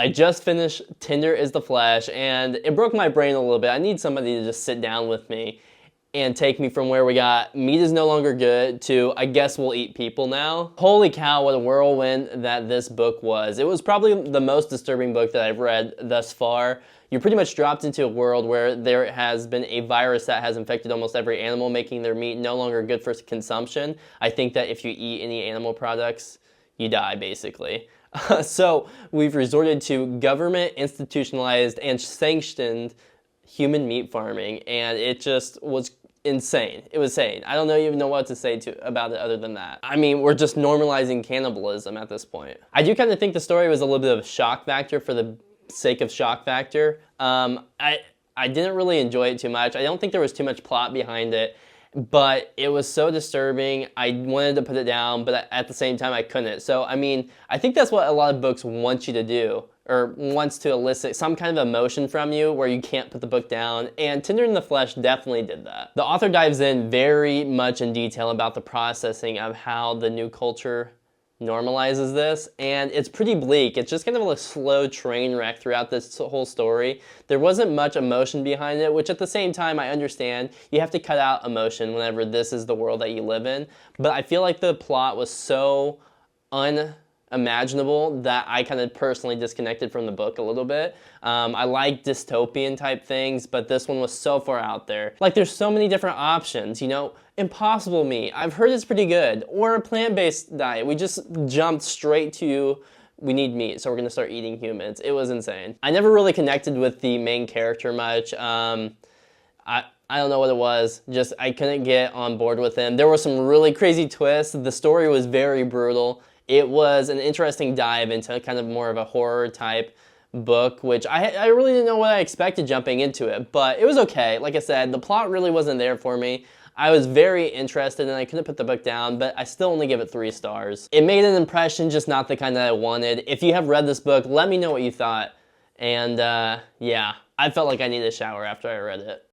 I just finished Tender is the Flesh, and it broke my brain a little bit. I need somebody to just sit down with me and take me from where we got meat is no longer good to I guess we'll eat people now. Holy cow, what a whirlwind that this book was. It was probably the most disturbing book that I've read thus far. You're pretty much dropped into a world where there has been a virus that has infected almost every animal, making their meat no longer good for consumption. I think that if you eat any animal products, you die, basically. So we've resorted to government institutionalized and sanctioned human meat farming, and it just was insane. It was insane. I don't even know what to say about it other than that. I mean, we're just normalizing cannibalism at this point. I do kind of think the story was a little bit of a shock factor for the sake of shock factor. I didn't really enjoy it too much. I don't think there was too much plot behind it, but it was so disturbing. I wanted to put it down, but at the same time I couldn't. So, I mean, I think that's what a lot of books want you to do, or wants to elicit some kind of emotion from you where you can't put the book down, and Tender in the Flesh definitely did that. The author dives in very much in detail about the processing of how the new culture normalizes this, and it's pretty bleak. It's just kind of a slow train wreck throughout this whole story. There wasn't much emotion behind it, which at the same time I understand. You have to cut out emotion whenever this is the world that you live in, but I feel like the plot was so unimaginable that I kind of personally disconnected from the book a little bit. I like dystopian type things, but this one was so far out there. Like, there's so many different options, you know? Impossible meat, I've heard it's pretty good. Or a plant-based diet. We just jumped straight to we need meat, so we're gonna start eating humans. It was insane. I never really connected with the main character much. I don't know what it was, just I couldn't get on board with him. There were some really crazy twists. The story was very brutal. It was an interesting dive into kind of more of a horror type book, which I really didn't know what I expected jumping into it, but it was okay. Like I said, the plot really wasn't there for me. I was very interested and I couldn't put the book down, but I still only give it 3 stars. It made an impression, just not the kind that I wanted. If you have read this book, let me know what you thought. And yeah, I felt like I needed a shower after I read it.